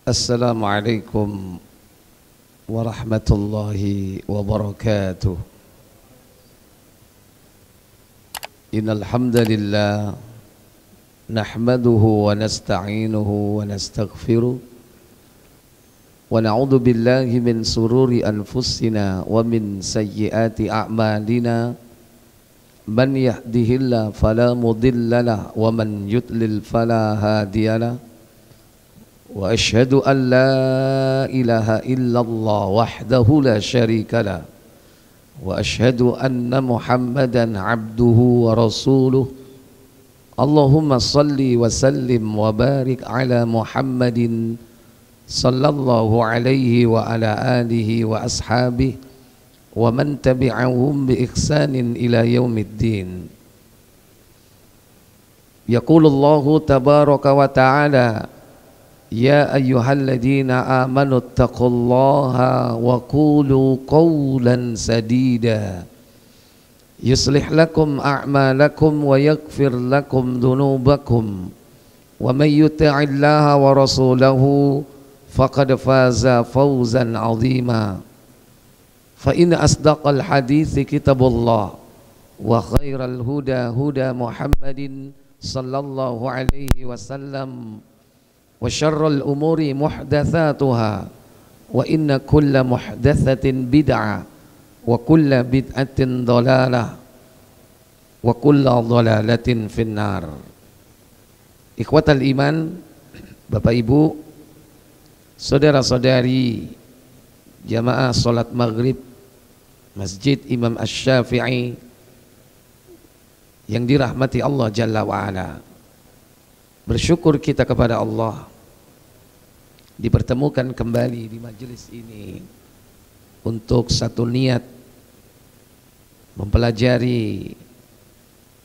Assalamualaikum warahmatullahi wabarakatuh. Innal hamdalillah nahmaduhu wa nasta'inuhu wa nastaghfiruh wa na'udzu billahi min sururi anfusina wa min sayyiati a'malina. Man yahdihillahu fala mudhillalah wa man yudlil fala hadiyalah. Wa asyhadu an la ilaha illallah wahdahu la syarika lah wa asyhadu anna Muhammadan abduhu wa rasuluh. Allahumma salli wa sallim wa barik ala Muhammadin sallallahu alaihi wa ala alihi wa ashabihi wa man tabi'ahum bi ihsanin ila yaumiddin. Yaqulullahu tabaraka wa ta'ala: Ya ayyuhalladzina amanu taqullaha wa qulu qawlan sadida yuslih lakum a'malakum wa yaghfir lakum dhunubakum wa may yuti'illaha wa rasulahu faqad faza fawzan 'azima. Fa inna asdaqal hadithi kitabullah wa khairal huda huda Muhammadin sallallahu alaihi wasallam wa syarrul umuri muhdatsatuha wa inna kulla muhdatsatin bid'ah wa kulla bid'atin dhalalah wa kulla dhalalatin finnar. Ikhwatal iman, Bapak Ibu, saudara-saudari jamaah salat maghrib Masjid Imam Asy-Syafi'i yang dirahmati Allah Jalla wa'ala. Bersyukur kita kepada Allah dipertemukan kembali di majelis ini untuk satu niat mempelajari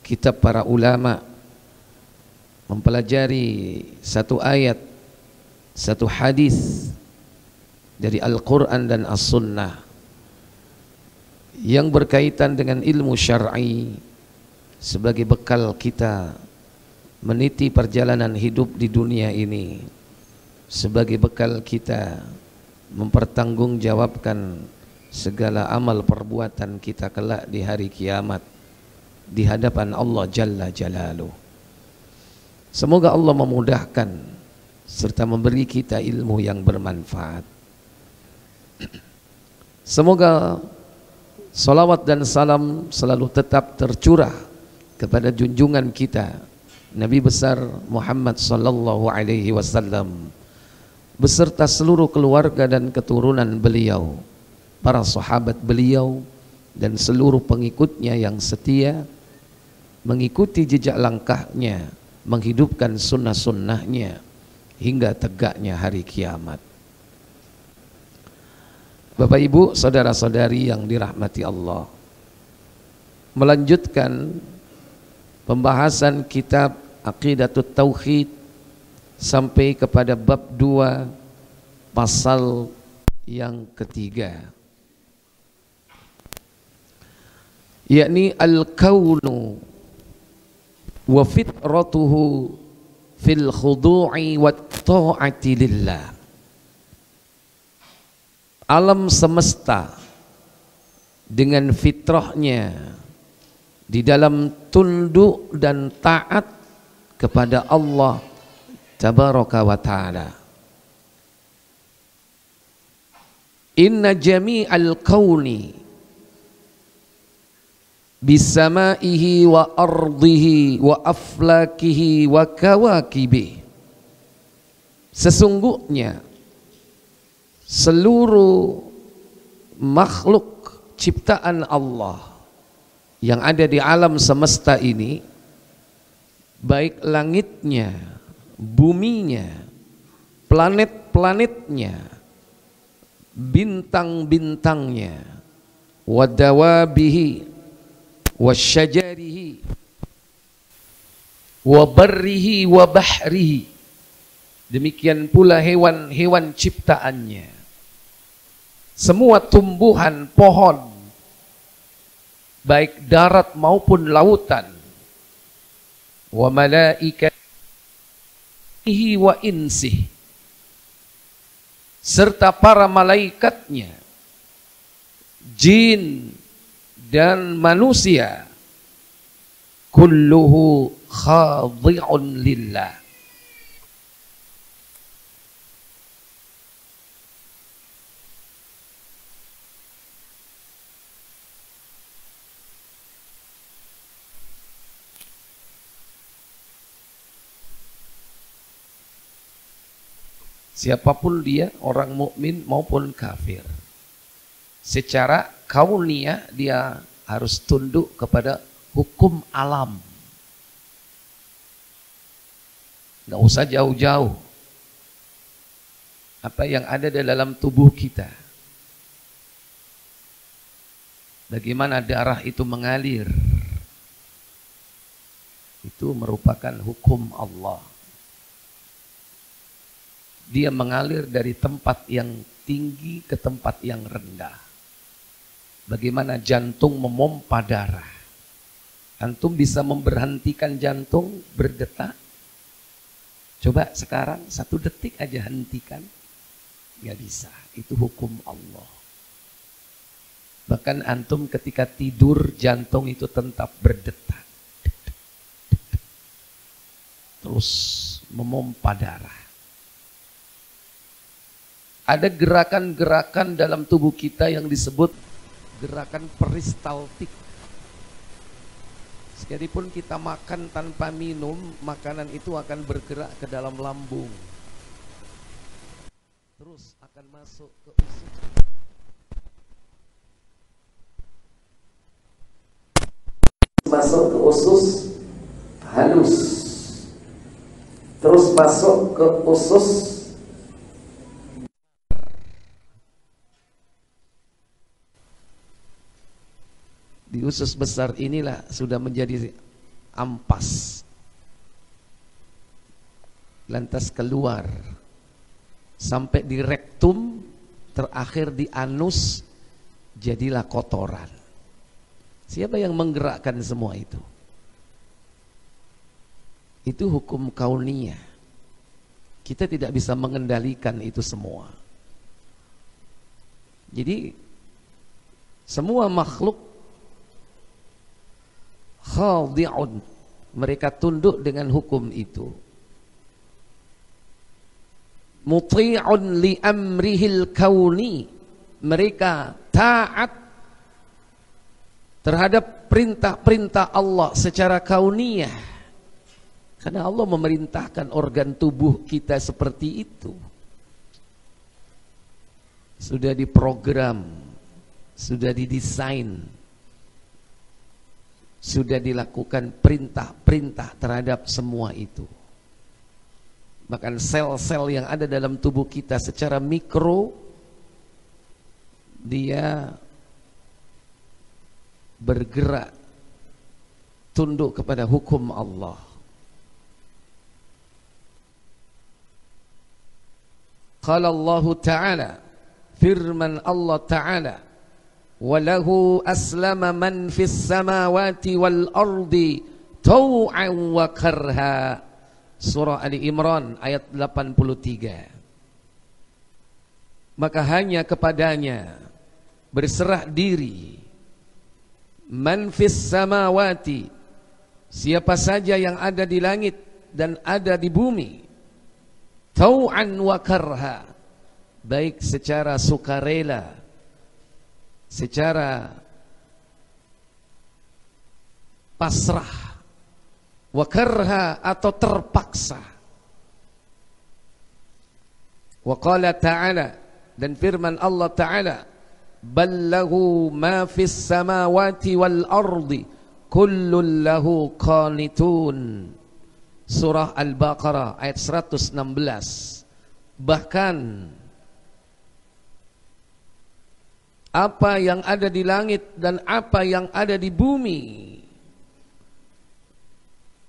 kitab para ulama, mempelajari satu ayat, satu hadis dari Al-Quran dan As-Sunnah yang berkaitan dengan ilmu syar'i sebagai bekal kita meniti perjalanan hidup di dunia ini, sebagai bekal kita mempertanggungjawabkan segala amal perbuatan kita kelak di hari kiamat di hadapan Allah Jalla Jalaluh. Semoga Allah memudahkan serta memberi kita ilmu yang bermanfaat. Semoga salawat dan salam selalu tetap tercurah kepada junjungan kita Nabi besar Muhammad sallallahu alaihi wasallam beserta seluruh keluarga dan keturunan beliau, para sahabat beliau dan seluruh pengikutnya yang setia mengikuti jejak langkahnya, menghidupkan sunnah-sunnahnya hingga tegaknya hari kiamat. Bapak Ibu, saudara-saudari yang dirahmati Allah, melanjutkan pembahasan kitab Aqidatut Tauhid sampai kepada bab 2 pasal yang ketiga, yakni al-kaunu wa fitratuhu fil khudu'i wat ta'ati lillah. Alam semesta dengan fitrahnya di dalam tunduk dan taat kepada Allah Tabaraka wa Ta'ala. Inna jami'al kauni bisamaihi wa ardihi wa aflakihi wa kawakibih. Sesungguhnya seluruh makhluk ciptaan Allah yang ada di alam semesta ini, baik langitnya, buminya, planet-planetnya, bintang-bintangnya, wadawabihi, wasyajarihi, wabarrihi, wabahrihi. Demikian pula hewan-hewan ciptaannya, semua tumbuhan, pohon, baik darat maupun lautan, wa malaikatihi wa insih, serta para malaikatnya, jin dan manusia, kulluhu khadi'un lillah. Siapapun dia, orang mukmin maupun kafir, secara kauniyah dia harus tunduk kepada hukum alam. Nggak usah jauh-jauh. Apa yang ada di dalam tubuh kita, bagaimana darah itu mengalir, itu merupakan hukum Allah. Dia mengalir dari tempat yang tinggi ke tempat yang rendah. Bagaimana jantung memompa darah. Antum bisa memberhentikan jantung berdetak? Coba sekarang 1 detik aja hentikan. Gak bisa, itu hukum Allah. Bahkan antum ketika tidur jantung itu tetap berdetak. Terus memompa darah. Ada gerakan-gerakan dalam tubuh kita yang disebut gerakan peristaltik. Sekalipun kita makan tanpa minum, makanan itu akan bergerak ke dalam lambung. Terus akan masuk ke usus. Masuk ke usus halus. Terus masuk ke usus di usus besar inilah sudah menjadi ampas, lantas keluar sampai di rektum, terakhir di anus, jadilah kotoran. Siapa yang menggerakkan semua itu? Itu hukum kauniyah. Kita tidak bisa mengendalikan itu semua. Jadi semua makhluk khadi'un, mereka tunduk dengan hukum itu. Muti'un li amrihil kauni, mereka taat terhadap perintah-perintah Allah secara kauniyah. Karena Allah memerintahkan organ tubuh kita seperti itu. Sudah diprogram, sudah didesain, sudah dilakukan perintah-perintah terhadap semua itu. Bahkan sel-sel yang ada dalam tubuh kita secara mikro, dia bergerak tunduk kepada hukum Allah. Qala Allah Ta'ala, firman Allah Ta'ala, walahu aslama man fis samawati wal ardi tau'an wa karha. Surah Ali Imran ayat 83. Maka hanya kepadanya berserah diri man fis samawati, siapa saja yang ada di langit dan ada di bumi, tau'an wa karha, baik secara sukarela, secara pasrah, wakarha atau terpaksa. Wa qala ta'ala, dan firman Allah Ta'ala, ballahu ma fis samawati wal ardi kullun lahu qanitun. Surah Al-Baqarah ayat 116. Bahkan apa yang ada di langit dan apa yang ada di bumi,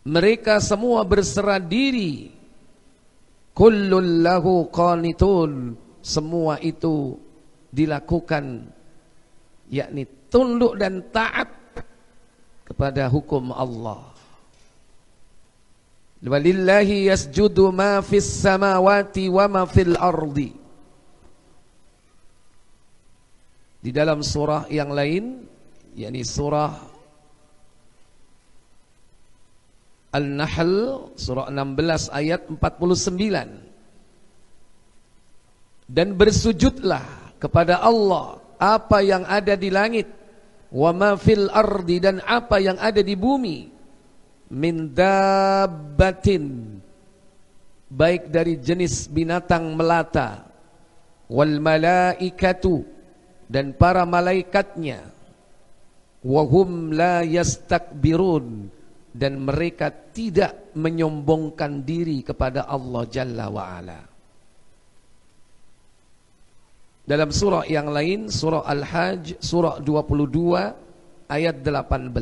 mereka semua berserah diri. Kullun lahu qanitun, semua itu dilakukan, yakni tunduk dan taat kepada hukum Allah. Walillahi yasjudu ma fis samawati wa ma fil ardi Di dalam surah yang lain, yakni surah Al-Nahl, surah 16 ayat 49. Dan bersujudlah kepada Allah apa yang ada di langit, wa ma fil ardi, dan apa yang ada di bumi, min dabbatin, baik dari jenis binatang melata, wal malaikatu, dan para malaikatnya, wahum la yastakbirun, dan mereka tidak menyombongkan diri kepada Allah Jalla wa'ala. Dalam surah yang lain, surah Al-Hajj, surah 22 ayat 18.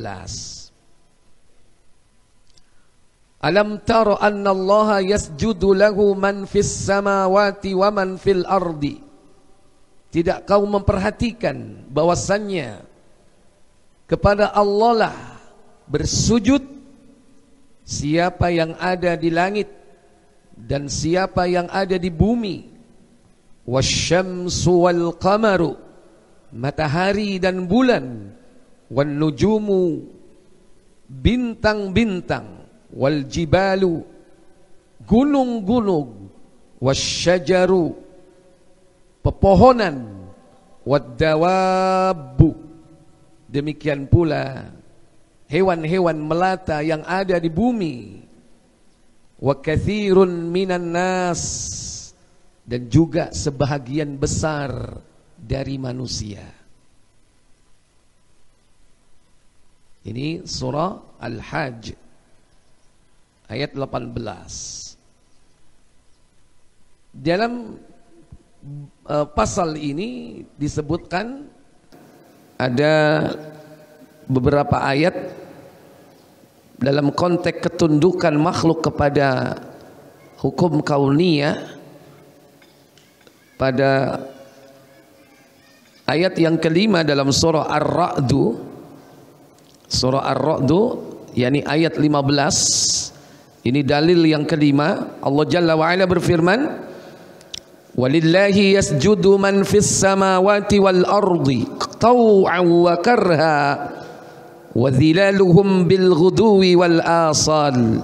Alam tara anna Allah yasjudu lahu man fis samawati wa man fil ardi. Tidak kau memperhatikan bahwasannya kepada Allah lah bersujud siapa yang ada di langit dan siapa yang ada di bumi. Wasyamsu wal qamaru, matahari dan bulan, wan nujumu, bintang-bintang, wal jibalu, gunung-gunung, wasyajaru, pepohonan, wad dawabu, demikian pula hewan-hewan melata yang ada di bumi, wa katsirun minan nas, dan juga sebahagian besar dari manusia. Ini surah Al-Hajj ayat 18. Dalam pasal ini disebutkan ada beberapa ayat dalam konteks ketundukan makhluk kepada hukum kauniyah. Pada ayat yang kelima dalam surah Ar-Ra'du, surah Ar-Ra'du, yakni ayat 15, ini dalil yang kelima. Allah Jalla wa'ala berfirman, walillahi yasjudu man fis samawati wal ardi taw'an wa karha wa dhilaluhum bil ghuduwi wal asal.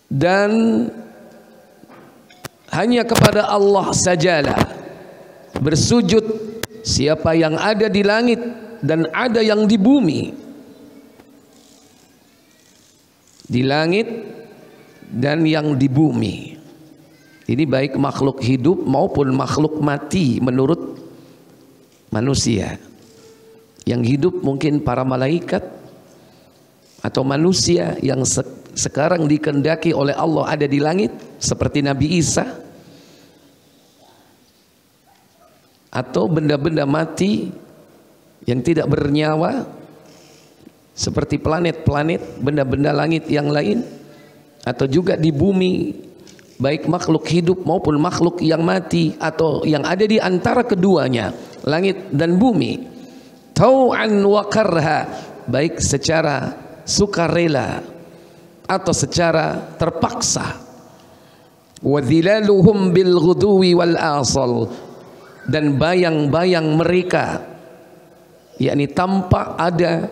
Dan hanya kepada Allah sajalah bersujud siapa yang ada di langit dan ada yang di bumi. Di langit dan yang di bumi. Ini baik makhluk hidup maupun makhluk mati menurut manusia. Yang hidup mungkin para malaikat atau manusia yang sekarang dikehendaki oleh Allah ada di langit seperti Nabi Isa, atau benda-benda mati yang tidak bernyawa seperti planet-planet, benda-benda langit yang lain, atau juga di bumi baik makhluk hidup maupun makhluk yang mati atau yang ada di antara keduanya, langit dan bumi, tau'an wa karha, baik secara sukarela atau secara terpaksa, wa dhilaluhum bil ghuduwi wal asal, dan bayang-bayang mereka yakni tampak ada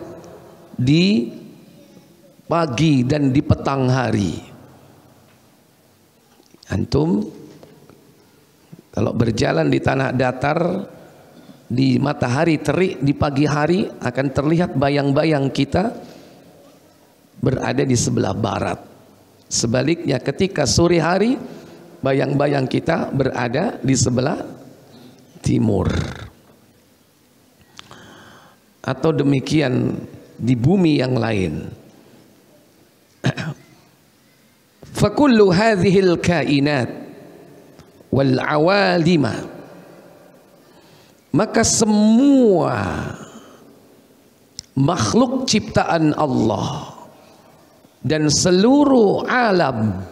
di pagi dan di petang hari. Antum kalau berjalan di tanah datar di matahari terik di pagi hari akan terlihat bayang-bayang kita berada di sebelah barat. Sebaliknya ketika sore hari bayang-bayang kita berada di sebelah timur. Atau demikian di bumi yang lain. Fakullu hadhil kainat wal awalima, maka semua makhluk ciptaan Allah dan seluruh alam.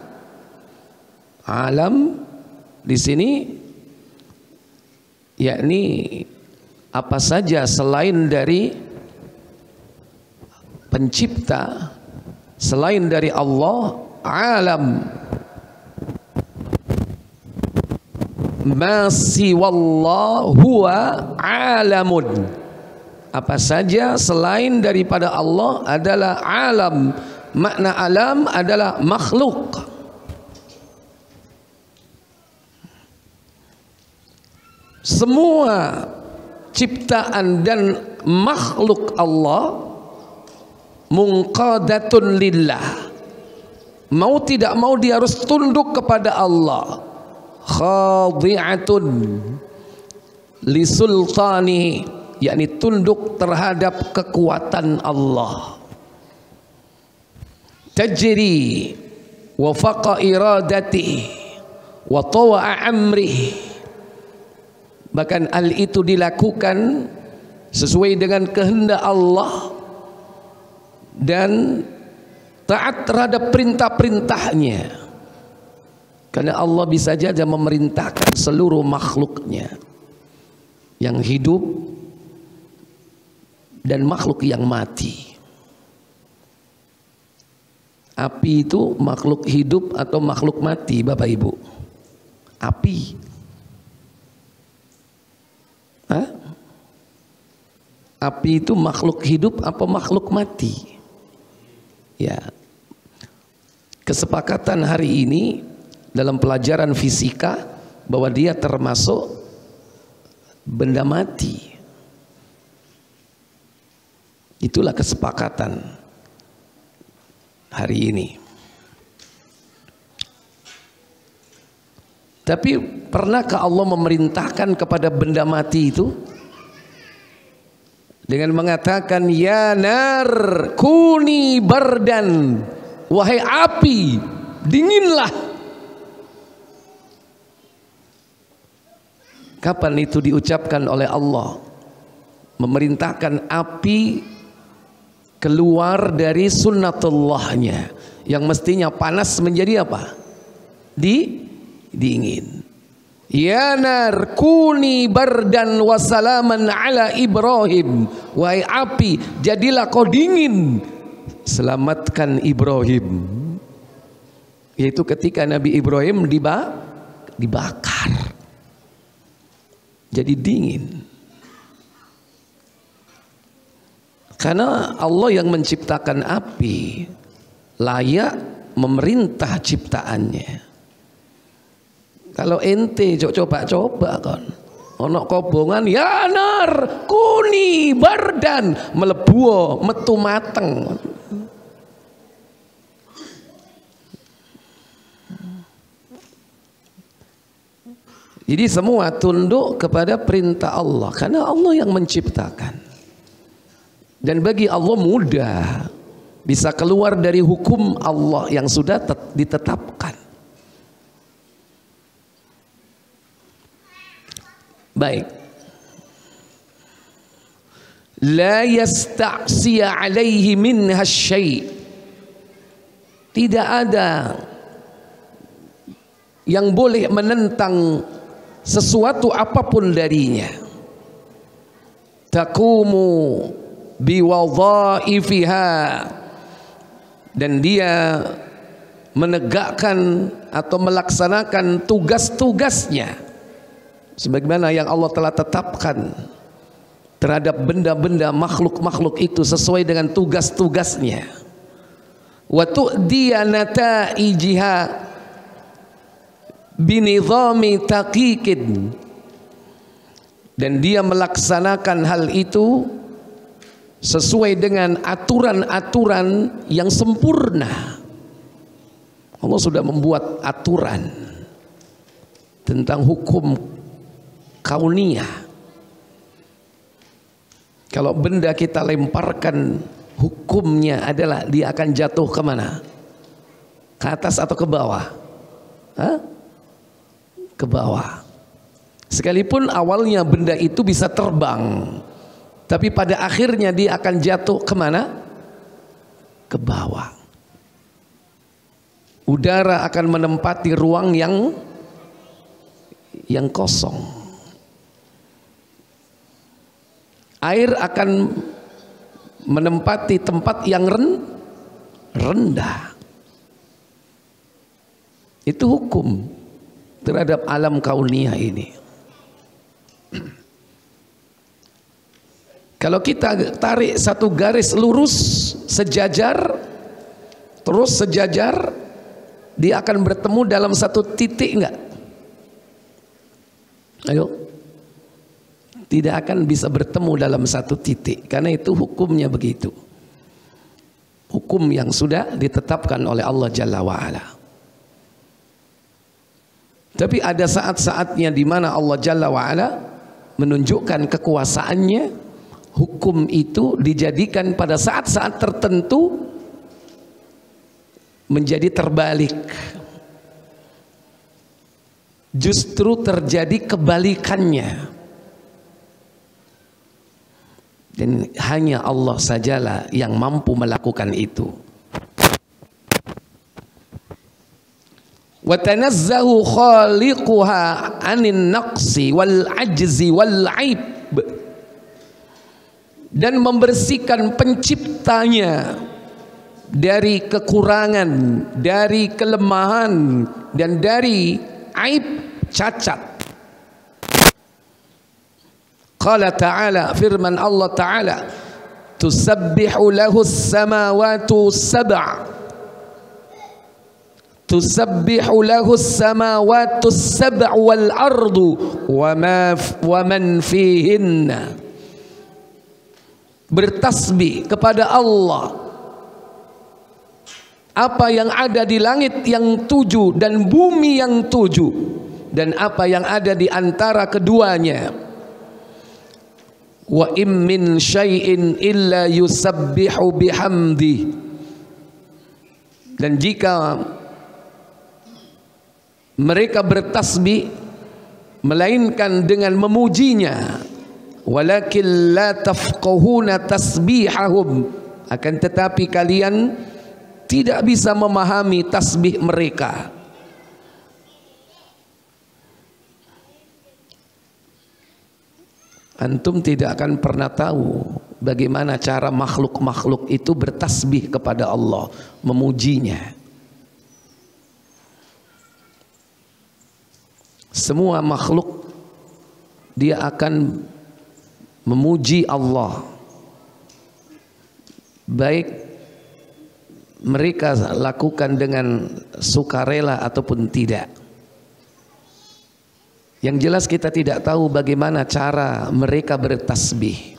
Alam di sini yakni apa saja selain dari pencipta, selain dari Allah, alam ma siwallah huwa alamun. Apa saja selain daripada Allah adalah alam. Makna alam adalah makhluk. Semua ciptaan dan makhluk Allah munqadatun lillah. Mau tidak mau dia harus tunduk kepada Allah. Khadi'atun li sultanihi, yakni tunduk terhadap kekuatan Allah. Tajri wafaqa iradatihi wa tawa'a amrihi. Bahkan hal itu dilakukan sesuai dengan kehendak Allah dan taat terhadap perintah-perintahnya, karena Allah bisa saja memerintahkan seluruh makhluknya yang hidup dan makhluk yang mati. Api itu makhluk hidup atau makhluk mati, Bapak Ibu? Api. Hah? Api itu makhluk hidup apa makhluk mati? Ya, kesepakatan hari ini dalam pelajaran fisika bahwa dia termasuk benda mati. Itulah kesepakatan hari ini. Tapi pernahkah Allah memerintahkan kepada benda mati itu dengan mengatakan ya nar kuni bardan, wahai api dinginlah? Kapan itu diucapkan oleh Allah? Memerintahkan api keluar dari sunnatullahnya yang mestinya panas menjadi apa? Dingin. Ya nar kuni bardan wa salaman ala Ibrahim, wahai api jadilah kau dingin, selamatkan Ibrahim. Yaitu ketika Nabi Ibrahim dibakar jadi dingin. Karena Allah yang menciptakan api layak memerintah ciptaannya. Kalau ente coba-coba kan, ono kobongan ya nar kuni bardan, melebuo metu mateng. Jadi semua tunduk kepada perintah Allah karena Allah yang menciptakan. Dan bagi Allah mudah bisa keluar dari hukum Allah yang sudah ditetapkan. Baik. La yasta'siya alaihi minha syai'. Tidak ada yang boleh menentang sesuatu apapun darinya. Taqumu biwadhaifiha, dan dia menegakkan atau melaksanakan tugas-tugasnya sebagaimana yang Allah telah tetapkan terhadap benda-benda makhluk-makhluk itu sesuai dengan tugas-tugasnya. Wa tu'diya nataijiha binizami taqiqin, dan dia melaksanakan hal itu sesuai dengan aturan-aturan yang sempurna. Allah sudah membuat aturan tentang hukum kauniyah. Kalau benda kita lemparkan, hukumnya adalah dia akan jatuh kemana? Ke atas atau ke bawah? Hah? Ke bawah. Sekalipun awalnya benda itu bisa terbang, tapi pada akhirnya dia akan jatuh kemana? Ke bawah. Udara akan menempati ruang yang kosong. Air akan menempati tempat yang rendah. Itu hukum. terhadap alam kauniyah ini. Kalau kita tarik satu garis lurus sejajar, terus sejajar, dia akan bertemu dalam satu titik enggak? Ayo. Tidak akan bisa bertemu dalam satu titik, karena itu hukumnya begitu. Hukum yang sudah ditetapkan oleh Allah Jalla wa'ala. Tapi ada saat-saatnya di mana Allah Jalla wa'ala menunjukkan kekuasaannya. Hukum itu dijadikan pada saat-saat tertentu menjadi terbalik. Justru terjadi kebalikannya. Dan hanya Allah sajalah yang mampu melakukan itu. Wa tanazzahu khaliquha 'anil naqsi wal 'ajzi wal 'aib. Dan membersihkan penciptanya dari kekurangan, dari kelemahan, dan dari aib, cacat. Qala ta'ala, firman Allah ta'ala, tusabbihu lahu as-samawati sab'a, tusabbihu lahu as-samawati sab'u wal ardu wa man fihinna. Bertasbih kepada Allah apa yang ada di langit yang 7 dan bumi yang 7 dan apa yang ada di antara keduanya. Wa im min syai'in illa yusabbihu bihamdi. Dan jika mereka bertasbih melainkan dengan memujinya, walakin la tafqahuna tasbihahum, akan tetapi kalian tidak bisa memahami tasbih mereka. Antum tidak akan pernah tahu bagaimana cara makhluk-makhluk itu bertasbih kepada Allah, memujinya. Semua makhluk dia akan memuji Allah, baik mereka lakukan dengan sukarela ataupun tidak. Yang jelas kita tidak tahu bagaimana cara mereka bertasbih.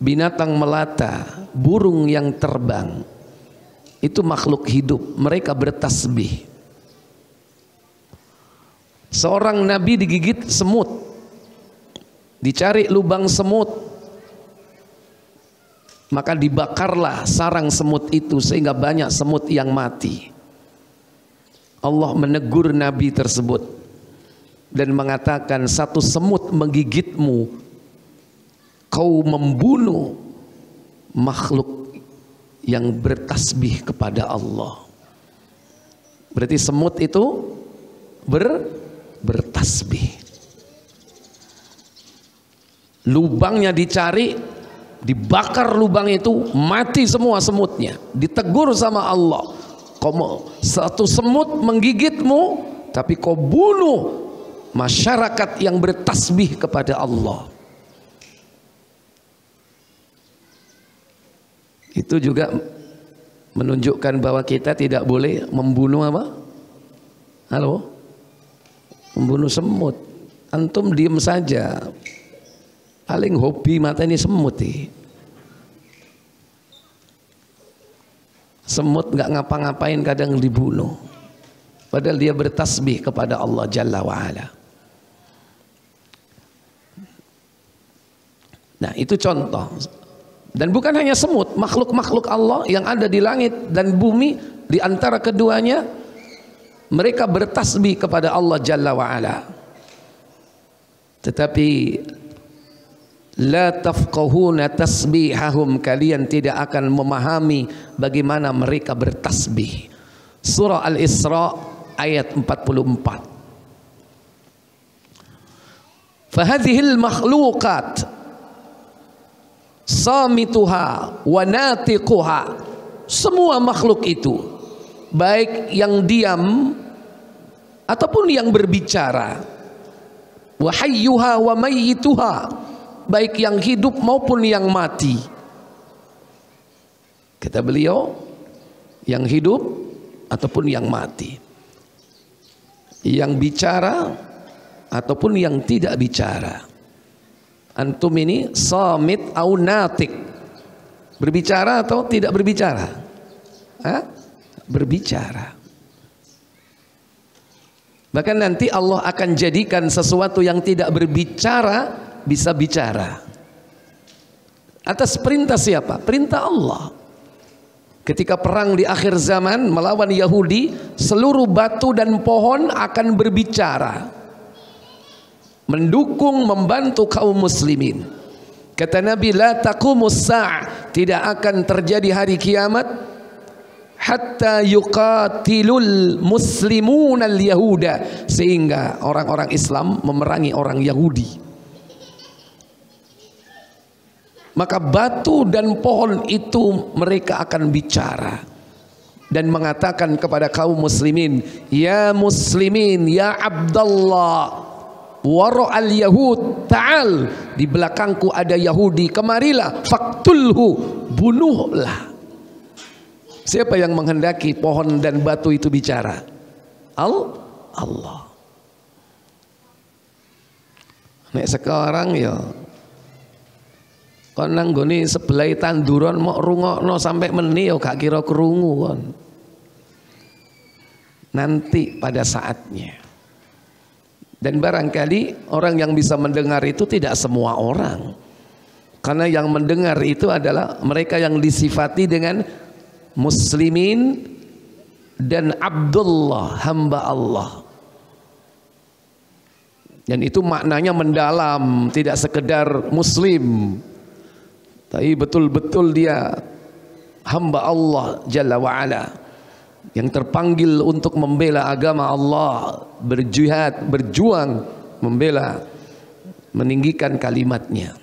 Binatang melata, burung yang terbang, itu makhluk hidup, mereka bertasbih. Seorang nabi digigit semut, dicari lubang semut, maka dibakarlah sarang semut itu sehingga banyak semut yang mati. Allah menegur nabi tersebut dan mengatakan, satu semut menggigitmu, kau membunuh makhluk yang bertasbih kepada Allah. Berarti semut itu bertasbih. Lubangnya dicari, dibakar lubang itu, mati semua semutnya. Ditegur sama Allah, satu semut menggigitmu, tapi kau bunuh masyarakat yang bertasbih kepada Allah. Itu juga menunjukkan bahwa kita tidak boleh membunuh apa? Halo? Membunuh semut. Antum diem saja. Paling hobi mata ini semut nih. Semut nggak ngapa-ngapain kadang dibunuh, padahal dia bertasbih kepada Allah Jalla wa'ala. Nah itu contoh. Dan bukan hanya semut, makhluk-makhluk Allah yang ada di langit dan bumi, di antara keduanya mereka bertasbih kepada Allah Jalla wa'ala. Tetapi la tafqahuna tasbihahum, kalian tidak akan memahami bagaimana mereka bertasbih. Surah Al-Isra ayat 44. Fahadhil makhluqat samituha wa natiquha, semua makhluk itu baik yang diam ataupun yang berbicara. Wa hayyuha wa mayyituha, baik yang hidup maupun yang mati. Kata beliau, yang hidup ataupun yang mati, yang bicara ataupun yang tidak bicara. Antum ini samit au natik, berbicara atau tidak berbicara? Hah? Berbicara. Bahkan nanti Allah akan jadikan sesuatu yang tidak berbicara bisa bicara. Atas perintah siapa? Perintah Allah. Ketika perang di akhir zaman melawan Yahudi, seluruh batu dan pohon akan berbicara, mendukung, membantu kaum muslimin. Kata Nabi, la taqumus sa', tidak akan terjadi hari kiamat hatta yuqatilul muslimun al-yahuda, sehingga orang-orang Islam memerangi orang Yahudi. Maka batu dan pohon itu mereka akan bicara dan mengatakan kepada kaum muslimin, ya muslimin, ya Abdullah, wara al-yahud, ta'al, di belakangku ada Yahudi, kemarilah, faktulhu, bunuhlah. Siapa yang menghendaki pohon dan batu itu bicara? Allah. Nek sekarang ya kon nang gone sebelah tanduran mau rungokno sampai meni ya gak kira krungu kon. Nanti pada saatnya. Dan barangkali orang yang bisa mendengar itu tidak semua orang. Karena yang mendengar itu adalah mereka yang disifati dengan muslimin dan Abdullah, hamba Allah. Dan itu maknanya mendalam, tidak sekedar muslim, tapi betul-betul dia hamba Allah Jalla wa'ala, yang terpanggil untuk membela agama Allah, berjihad, berjuang, membela, meninggikan kalimatnya.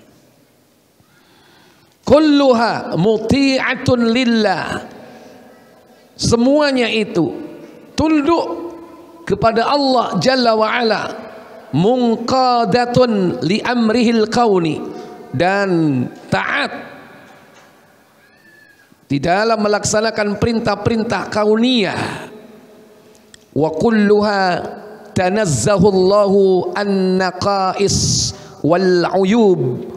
Kulluha muti'atun lillah, semuanya itu tunduk kepada Allah Jalla wa'ala, munqadatun li amrihil kauni, dan taat di dalam melaksanakan perintah-perintah kauniyah. Wa kulluha tanazzahullahu an-naqais wal uyub,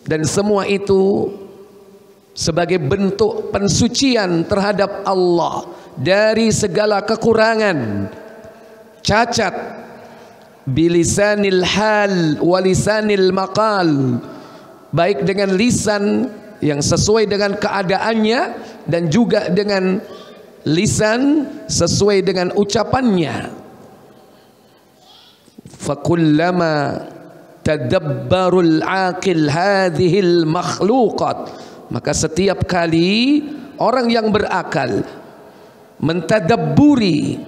dan semua itu sebagai bentuk pensucian terhadap Allah dari segala kekurangan, cacat, bilisanil hal walisanil maqal, baik dengan lisan yang sesuai dengan keadaannya dan juga dengan lisan sesuai dengan ucapannya. Fakullama tadabbarul aqil hadhil makhluqat, maka setiap kali orang yang berakal mentadabburi,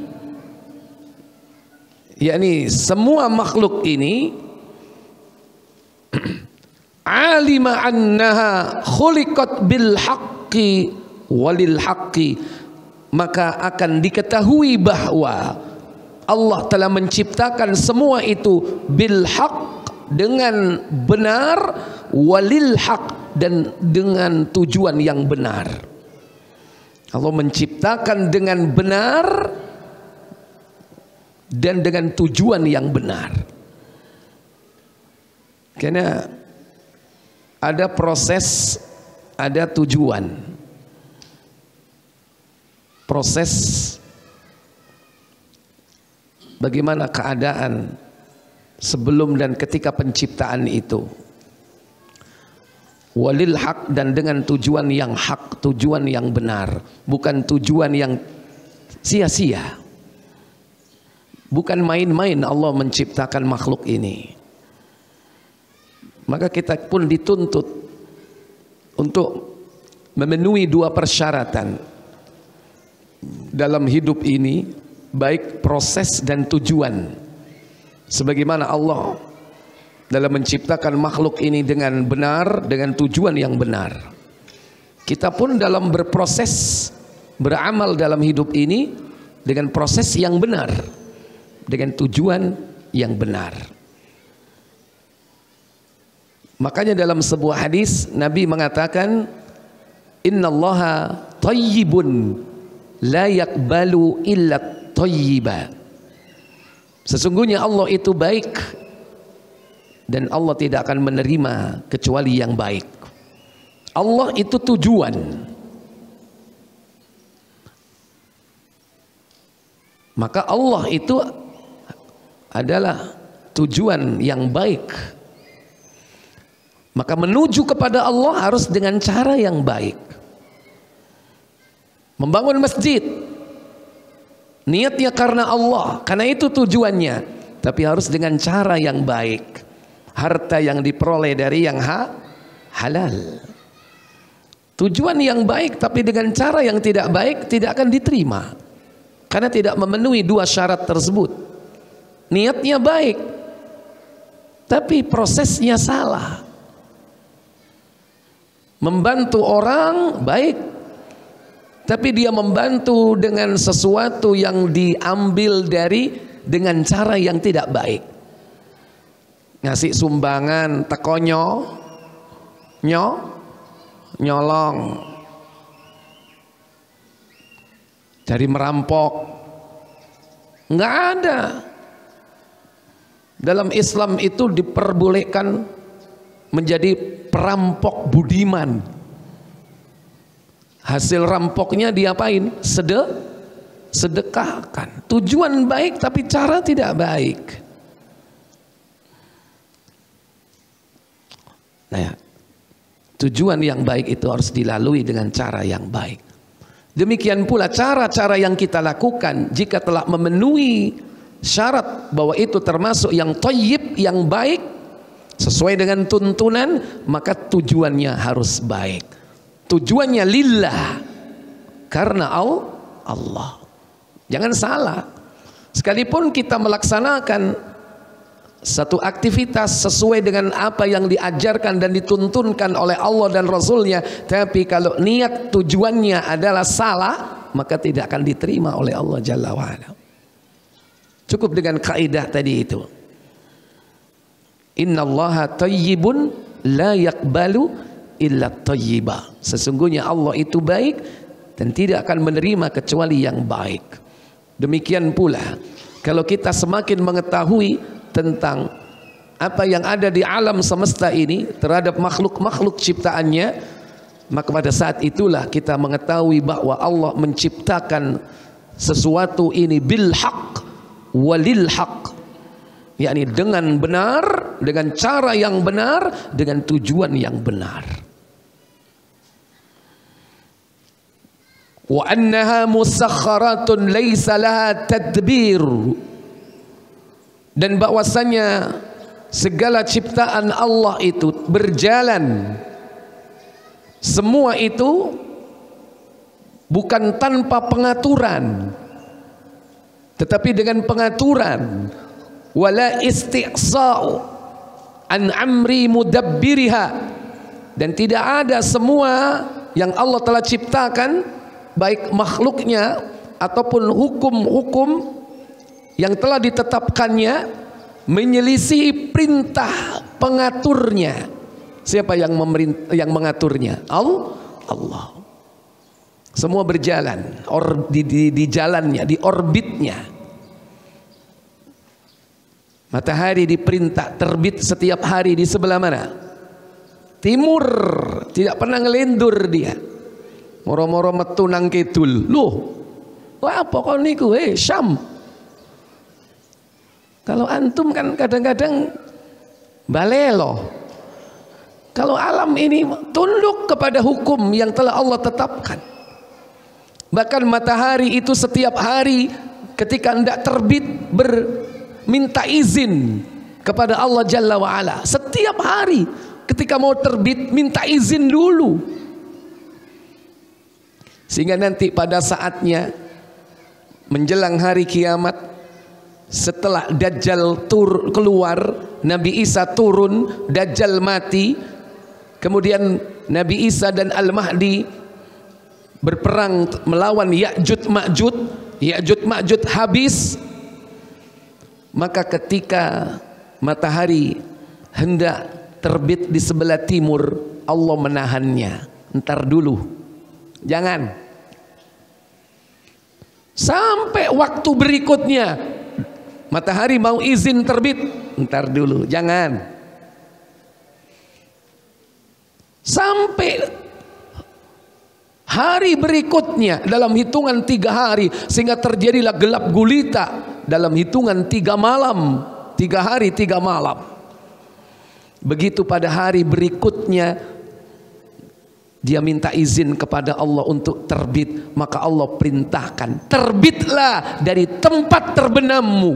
yakni semua makhluk ini, alima annaha khuliqat bil haqqi walil haqqi, maka akan diketahui bahwa Allah telah menciptakan semua itu bil haqq, dengan benar, walil haqq, dan dengan tujuan yang benar. Allah menciptakan dengan benar dan dengan tujuan yang benar. Karena ada proses, ada tujuan. Proses bagaimana keadaan sebelum dan ketika penciptaan itu. Walil haq, dan dengan tujuan yang hak, tujuan yang benar, bukan tujuan yang sia-sia. Bukan main-main Allah menciptakan makhluk ini. Maka kita pun dituntut untuk memenuhi dua persyaratan dalam hidup ini, baik proses dan tujuan. Sebagaimana Allah dalam menciptakan makhluk ini dengan benar, dengan tujuan yang benar. Kita pun dalam berproses beramal dalam hidup ini dengan proses yang benar, dengan tujuan yang benar. Makanya dalam sebuah hadis Nabi mengatakan, innallaha thayyibun la yaqbalu illa thayyiba. Sesungguhnya Allah itu baik dan Allah tidak akan menerima kecuali yang baik. Allah itu tujuan. Maka Allah itu adalah tujuan yang baik. Maka menuju kepada Allah harus dengan cara yang baik. Membangun masjid, niatnya karena Allah, karena itu tujuannya, tapi harus dengan cara yang baik. Harta yang diperoleh dari yang halal. Tujuan yang baik tapi dengan cara yang tidak baik tidak akan diterima, karena tidak memenuhi dua syarat tersebut. Niatnya baik tapi prosesnya salah. Membantu orang baik, tapi dia membantu dengan sesuatu yang diambil dengan cara yang tidak baik. Ngasih sumbangan tekonyo nyolong, cari merampok. Nggak ada. Dalam Islam itu diperbolehkan menjadi perampok budiman. Hasil rampoknya diapain? Sedekahkan. Tujuan baik tapi cara tidak baik. Nah, tujuan yang baik itu harus dilalui dengan cara yang baik. Demikian pula cara-cara yang kita lakukan jika telah memenuhi syarat bahwa itu termasuk yang thayyib, yang baik, sesuai dengan tuntunan, maka tujuannya harus baik. Tujuannya lillah, karena Allah. Jangan salah. Sekalipun kita melaksanakan satu aktivitas sesuai dengan apa yang diajarkan dan dituntunkan oleh Allah dan Rasulnya, tapi kalau niat tujuannya adalah salah, maka tidak akan diterima oleh Allah Jalla wa'ala. Cukup dengan kaidah tadi itu. Innallaha thayyibun la yaqbalu illa thayyiba. Sesungguhnya Allah itu baik dan tidak akan menerima kecuali yang baik. Demikian pula kalau kita semakin mengetahui tentang apa yang ada di alam semesta ini terhadap makhluk-makhluk ciptaannya, maka pada saat itulah kita mengetahui bahwa Allah menciptakan sesuatu ini bil haq walil haq, yakni dengan benar, dengan cara yang benar, dengan tujuan yang benar. Wa annaha musakharatun laisa laha tadbir, dan bahwasanya segala ciptaan Allah itu berjalan, semua itu bukan tanpa pengaturan, tetapi dengan pengaturan. Wala istiqsa'u an amri mudabbiriha, dan tidak ada semua yang Allah telah ciptakan, baik makhluknya ataupun hukum-hukum yang telah ditetapkannya, menyelisihi perintah pengaturnya. Siapa yang mengaturnya? Allah. Semua berjalan di jalannya, di orbitnya. Matahari diperintah terbit setiap hari di sebelah mana? Timur. Tidak pernah ngelendur dia. Moro-moro metu nang kidul. Loh, apa kok niku? Syam. Kalau antum kan kadang-kadang balelo. Kalau alam ini tunduk kepada hukum yang telah Allah tetapkan. Bahkan matahari itu setiap hari ketika hendak terbit minta izin kepada Allah Jalla wa'ala. Setiap hari ketika mau terbit minta izin dulu, sehingga nanti pada saatnya menjelang hari kiamat, setelah Dajjal keluar, Nabi Isa turun, Dajjal mati, kemudian Nabi Isa dan Al-Mahdi berperang melawan Ya'juj Ma'juj. Ya'juj Ma'juj habis, maka ketika matahari hendak terbit di sebelah timur, Allah menahannya. Ntar dulu, jangan. Sampai waktu berikutnya matahari mau izin terbit, ntar dulu, jangan. Sampai hari berikutnya dalam hitungan 3 hari, sehingga terjadilah gelap gulita dalam hitungan 3 malam, 3 hari 3 malam. Begitu pada hari berikutnya dia minta izin kepada Allah untuk terbit, maka Allah perintahkan, terbitlah dari tempat terbenammu.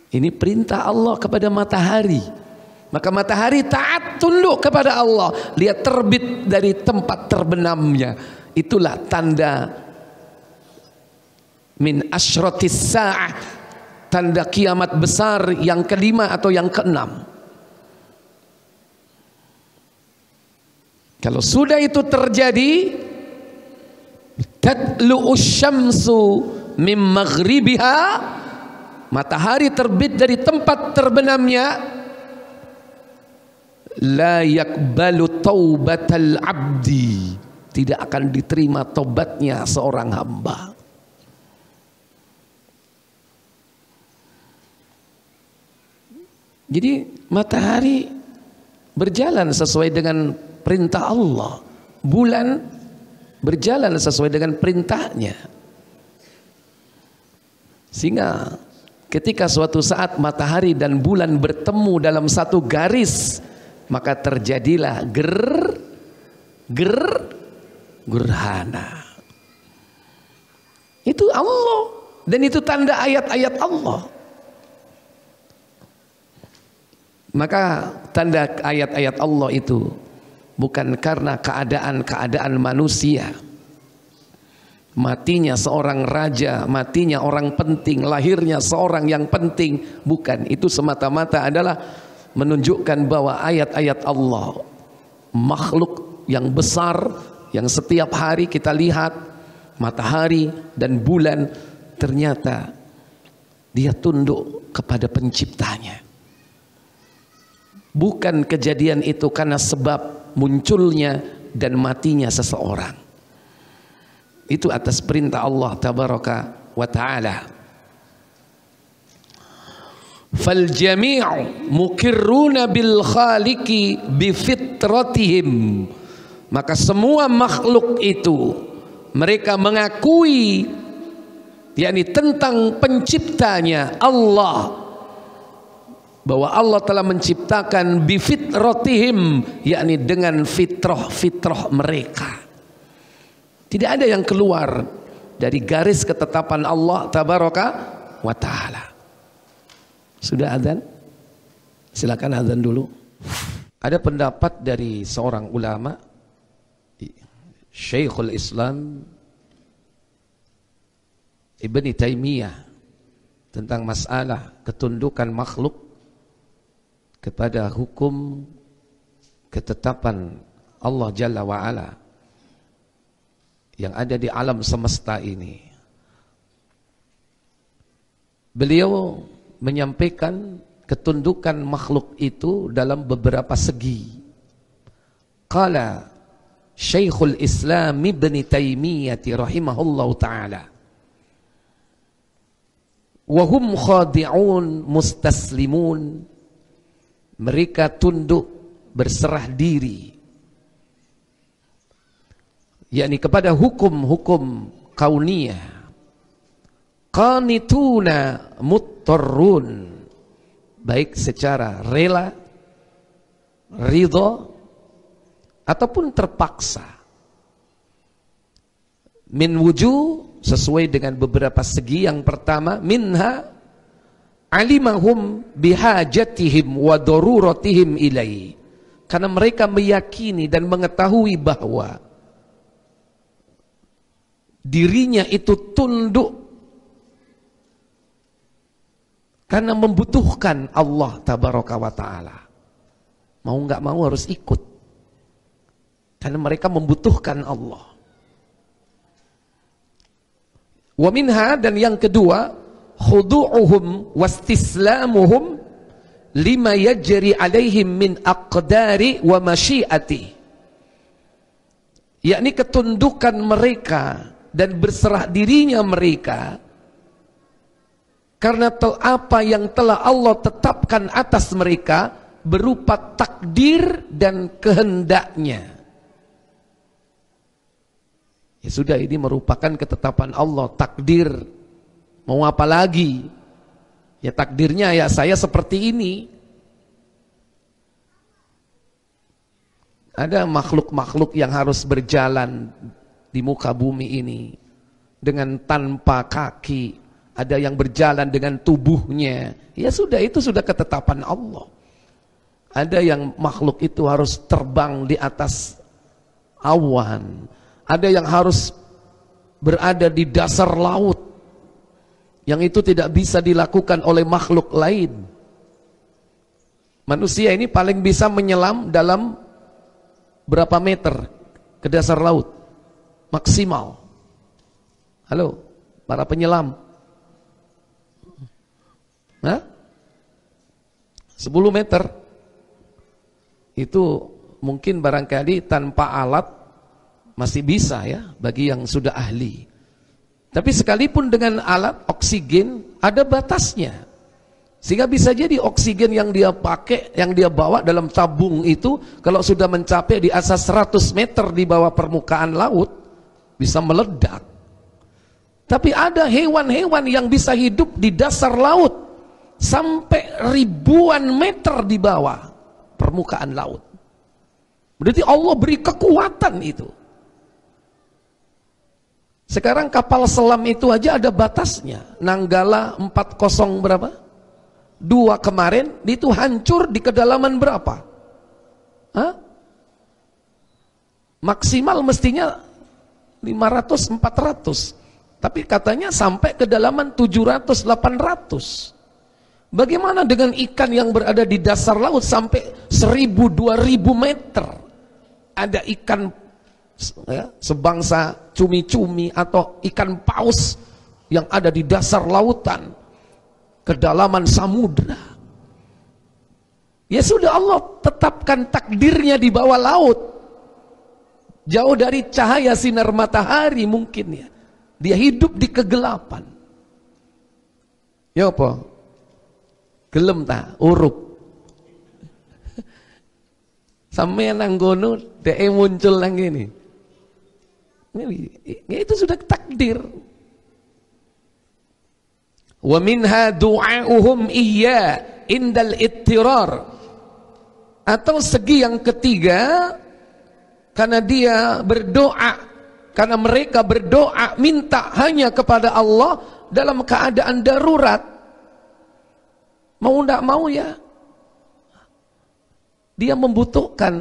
Ini perintah Allah kepada matahari. Maka matahari taat, tunduk kepada Allah. Lihat terbit dari tempat terbenamnya. Itulah tanda min asyratis sa'ah, tanda kiamat besar yang kelima atau yang keenam. Kalau sudah itu terjadi, tatlu'us syamsu mim maghribiha, matahari terbit dari tempat terbenamnya, la yakbalu taubatal abdi, tidak akan diterima tobatnya seorang hamba. Jadi matahari berjalan sesuai dengan perintah Allah, bulan berjalan sesuai dengan perintahnya. Sehingga ketika suatu saat matahari dan bulan bertemu dalam satu garis, maka terjadilah gerhana. Itu Allah, dan itu tanda ayat-ayat Allah. Maka tanda ayat-ayat Allah itu bukan karena keadaan-keadaan manusia, matinya seorang raja, matinya orang penting, lahirnya seorang yang penting, bukan. Itu semata-mata adalah menunjukkan bahwa ayat-ayat Allah, makhluk yang besar yang setiap hari kita lihat, matahari dan bulan, ternyata dia tunduk kepada penciptanya. Bukan kejadian itu karena sebab munculnya dan matinya seseorang. Itu atas perintah Allah tabaraka wa ta'ala. Fal jami'u mukirruna bil khaliqi bi fitratihim. Maka semua makhluk itu mereka mengakui, yakni tentang penciptanya Allah, bahwa Allah telah menciptakan bifitratihim, yakni dengan fitrah-fitrah mereka. Tidak ada yang keluar dari garis ketetapan Allah tabaraka wa ta'ala. Sudah adzan? Silakan adzan dulu. Ada pendapat dari seorang ulama, Syekhul Islam Ibn Taimiyah, tentang masalah ketundukan makhluk kepada hukum ketetapan Allah Jalla wa'ala yang ada di alam semesta ini. Beliau menyampaikan ketundukan makhluk itu dalam beberapa segi. Qala Syekhul Islam Ibn Taimiyah rahimahullahu ta'ala, wahum khadi'un mustaslimun, mereka tunduk berserah diri, yakni kepada hukum-hukum kauniyah. Qanituna muttarrun, baik secara rela, ridha, ataupun terpaksa. Min wujuh, sesuai dengan beberapa segi. Yang pertama, minha alimahum bihajatihim wa daruratihim ilaihi, karena mereka meyakini dan mengetahui bahwa dirinya itu tunduk karena membutuhkan Allah tabaraka wa ta'ala. Mau nggak mau harus ikut. Karena mereka membutuhkan Allah. Wa minha, dan yang kedua, khudu'uhum wastislamuhum lima yajri alaihim min aqdari wa masyiati. Yakni ketundukan mereka dan berserah dirinya mereka karena apa yang telah Allah tetapkan atas mereka berupa takdir dan kehendaknya. Ya sudah, ini merupakan ketetapan Allah, takdir. Mau apa lagi? Ya takdirnya ya saya seperti ini. Ada makhluk-makhluk yang harus berjalan di muka bumi ini dengan tanpa kaki. Ada yang berjalan dengan tubuhnya. Ya sudah, itu sudah ketetapan Allah. Ada yang makhluk itu harus terbang di atas awan. Ada yang harus berada di dasar laut. Yang itu tidak bisa dilakukan oleh makhluk lain. Manusia ini paling bisa menyelam dalam berapa meter ke dasar laut? Maksimal. Halo, para penyelam. Hah? 10 meter. Itu mungkin barangkali tanpa alat masih bisa ya, bagi yang sudah ahli. Tapi sekalipun dengan alat oksigen ada batasnya. Sehingga bisa jadi oksigen yang dia pakai, yang dia bawa dalam tabung itu, kalau sudah mencapai di atas 100 meter di bawah permukaan laut, bisa meledak. Tapi ada hewan-hewan yang bisa hidup di dasar laut sampai ribuan meter di bawah permukaan laut. Berarti Allah beri kekuatan itu. Sekarang kapal selam itu aja ada batasnya. Nanggala 40 berapa? 2 kemarin itu hancur di kedalaman berapa? Hah? Maksimal mestinya 500-400. Tapi katanya sampai kedalaman 700-800. Bagaimana dengan ikan yang berada di dasar laut sampai 1000-2000 meter? Ada ikan ya, sebangsa cumi-cumi atau ikan paus yang ada di dasar lautan, kedalaman samudra. Ya sudah, Allah tetapkan takdirnya di bawah laut, jauh dari cahaya sinar matahari mungkin ya. Dia hidup di kegelapan. Ya apa? Gelem ta urup. Sampai nanggono dia muncul nang ini. Ya, itu sudah takdir. Wa minha du'auhum iyya indal ittirar. Atau segi yang ketiga, karena dia berdoa, karena mereka berdoa minta hanya kepada Allah dalam keadaan darurat. Mau enggak mau ya, dia membutuhkan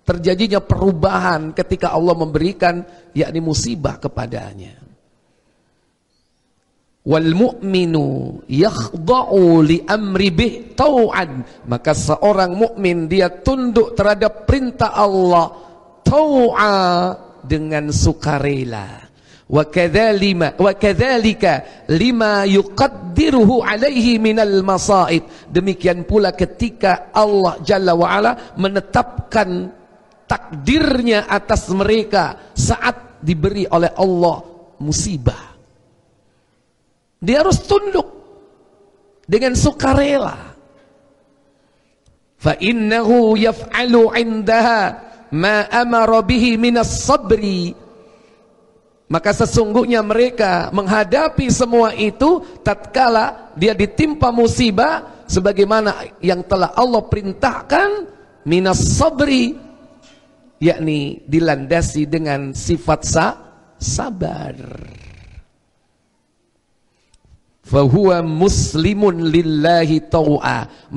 terjadinya perubahan ketika Allah memberikan yakni musibah kepadanya. Wal mu'minu yakhda'u li amri bih tau'an. Maka seorang mukmin dia tunduk terhadap perintah Allah tau'a, dengan sukarela. Wa kadzalika lima yuqaddiruhu alaihi minal masaib. Demikian pula ketika Allah Jalla wa Ala menetapkan takdirnya atas mereka saat diberi oleh Allah musibah. Dia harus tunduk dengan sukarela. Fa innahu yaf'alu 'indaha ma amara bihi minas sabri. Maka sesungguhnya mereka menghadapi semua itu tatkala dia ditimpa musibah sebagaimana yang telah Allah perintahkan minas sabri, yakni dilandasi dengan sifat sabar. Fahuwa muslimun lillahi tau'a.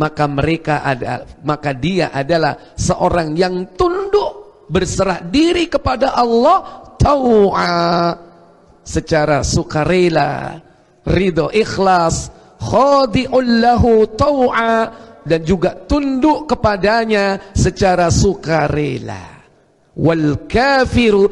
Maka dia adalah seorang yang tunduk, berserah diri kepada Allah tau'a, secara sukarela, ridho, ikhlas, khadi'ul lahu tau'a, dan juga tunduk kepadanya secara sukarela. Wal kafiru,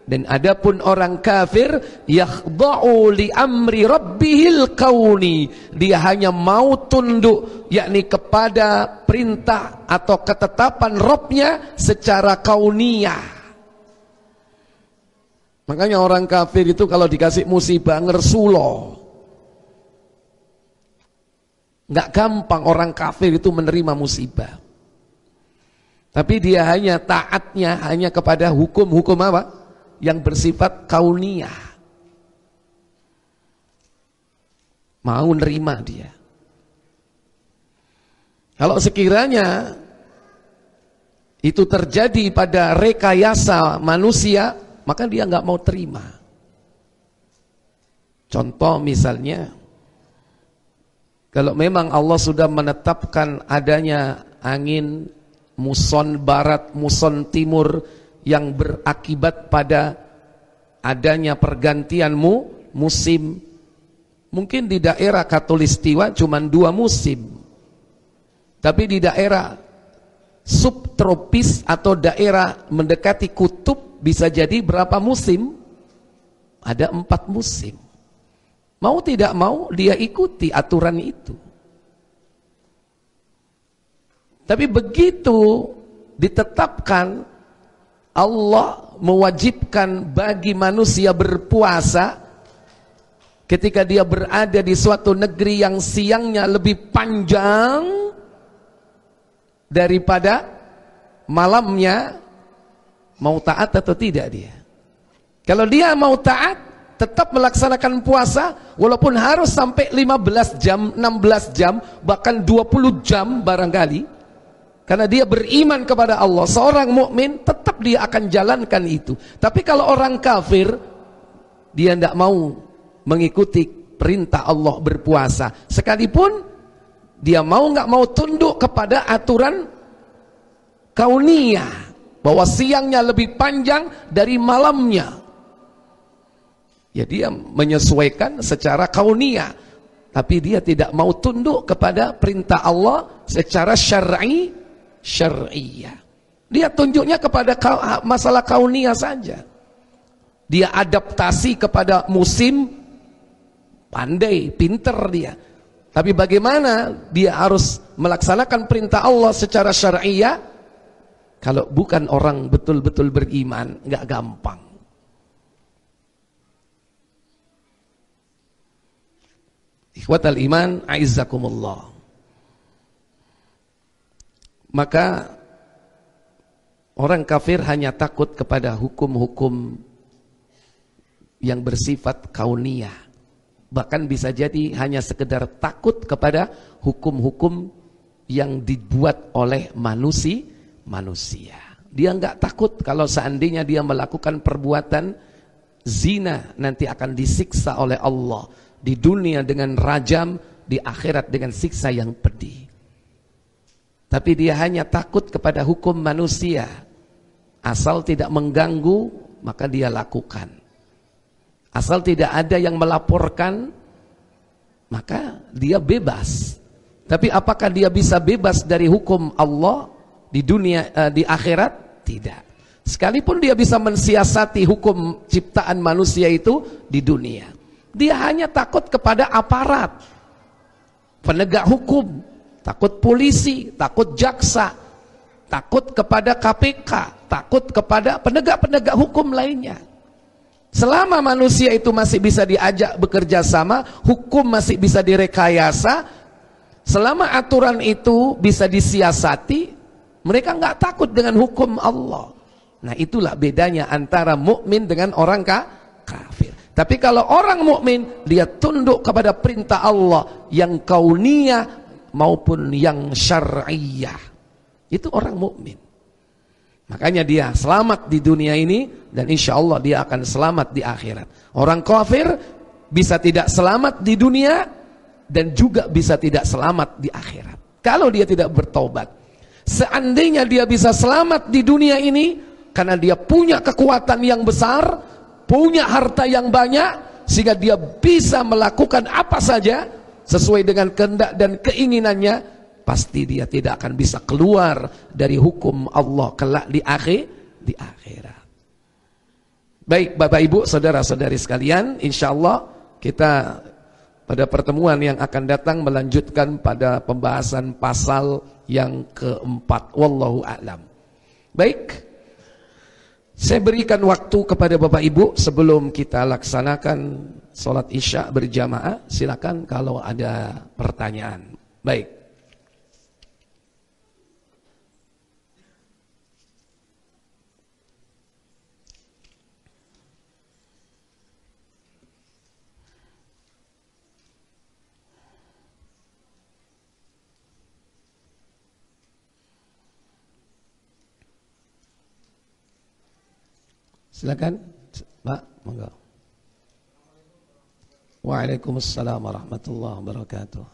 dan adapun orang kafir, yakhda'u li amri rabbihil kauni, dia hanya mau tunduk, yakni kepada perintah atau ketetapan Rabbnya secara kauniyah. Makanya orang kafir itu kalau dikasih musibah ngersulo. Nggak gampang orang kafir itu menerima musibah. Tapi dia hanya taatnya hanya kepada hukum-hukum apa? Yang bersifat kauniyah. Mau nerima dia. Kalau sekiranya itu terjadi pada rekayasa manusia, maka dia nggak mau terima. Contoh misalnya, kalau memang Allah sudah menetapkan adanya angin muson barat, muson timur yang berakibat pada adanya pergantian musim. Mungkin di daerah Khatulistiwa cuma 2 musim. Tapi di daerah subtropis atau daerah mendekati kutub bisa jadi berapa musim? Ada 4 musim. Mau tidak mau dia ikuti aturan itu. Tapi begitu ditetapkan Allah mewajibkan bagi manusia berpuasa ketika dia berada di suatu negeri yang siangnya lebih panjang daripada malamnya, mau taat atau tidak dia? Kalau dia mau taat, tetap melaksanakan puasa walaupun harus sampai 15 jam, 16 jam, bahkan 20 jam barangkali. Karena dia beriman kepada Allah, seorang mukmin tetap dia akan jalankan itu. Tapi kalau orang kafir, dia tidak mau mengikuti perintah Allah berpuasa, sekalipun dia mau nggak mau tunduk kepada aturan kauniyah, bahwa siangnya lebih panjang dari malamnya. Ya dia menyesuaikan secara kauniyah, tapi dia tidak mau tunduk kepada perintah Allah secara syar'iyah. Dia tunjuknya kepada masalah kauniyah saja. Dia adaptasi kepada musim, pandai, pinter dia. Tapi bagaimana dia harus melaksanakan perintah Allah secara syar'iyah? Kalau bukan orang betul-betul beriman, nggak gampang. Ikhwatal iman, a'izzakumullah. Maka orang kafir hanya takut kepada hukum-hukum yang bersifat kauniyah. Bahkan bisa jadi hanya sekedar takut kepada hukum-hukum yang dibuat oleh manusia. Dia enggak takut kalau seandainya dia melakukan perbuatan zina, nanti akan disiksa oleh Allah di dunia dengan rajam, di akhirat dengan siksa yang pedih. Tapi dia hanya takut kepada hukum manusia. Asal tidak mengganggu, maka dia lakukan. Asal tidak ada yang melaporkan, maka dia bebas. Tapi apakah dia bisa bebas dari hukum Allah di dunia, di akhirat? Tidak. Sekalipun dia bisa mensiasati hukum ciptaan manusia itu di dunia, dia hanya takut kepada aparat penegak hukum. Takut polisi, takut jaksa, takut kepada KPK, takut kepada penegak-penegak hukum lainnya. Selama manusia itu masih bisa diajak bekerja sama, hukum masih bisa direkayasa, selama aturan itu bisa disiasati, mereka nggak takut dengan hukum Allah. Nah itulah bedanya antara mukmin dengan orang kafir. Tapi kalau orang mukmin, dia tunduk kepada perintah Allah yang kauniyah maupun yang syar'iyah. Itu orang mukmin. Makanya dia selamat di dunia ini, dan insya Allah dia akan selamat di akhirat. Orang kafir bisa tidak selamat di dunia dan juga bisa tidak selamat di akhirat kalau dia tidak bertobat. Seandainya dia bisa selamat di dunia ini karena dia punya kekuatan yang besar, punya harta yang banyak, sehingga dia bisa melakukan apa saja sesuai dengan kehendak dan keinginannya, pasti dia tidak akan bisa keluar dari hukum Allah kelak di di akhirat. Baik Bapak Ibu, saudara-saudari sekalian, insya Allah kita pada pertemuan yang akan datang melanjutkan pada pembahasan pasal yang keempat. Wallahu a'lam. Baik, saya berikan waktu kepada Bapak Ibu sebelum kita laksanakan sholat isya berjamaah. Silakan kalau ada pertanyaan. Baik. Silakan, Pak, monggo. Waalaikumsalam warahmatullahi wabarakatuh.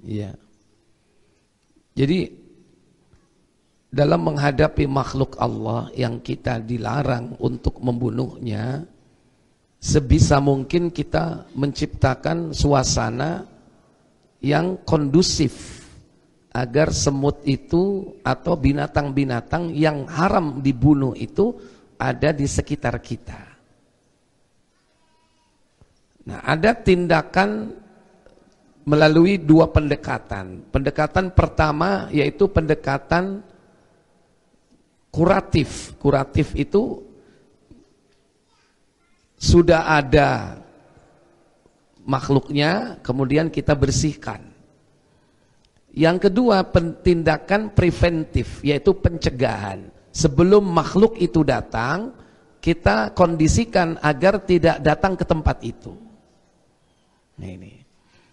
Iya. Jadi dalam menghadapi makhluk Allah yang kita dilarang untuk membunuhnya, sebisa mungkin kita menciptakan suasana yang kondusif agar semut itu atau binatang-binatang yang haram dibunuh itu ada di sekitar kita. Nah, ada tindakan melalui dua pendekatan. Pendekatan pertama yaitu pendekatan kuratif. Kuratif itu sudah ada makhluknya, kemudian kita bersihkan. Yang kedua, tindakan preventif, yaitu pencegahan. Sebelum makhluk itu datang, kita kondisikan agar tidak datang ke tempat itu. Nah ini.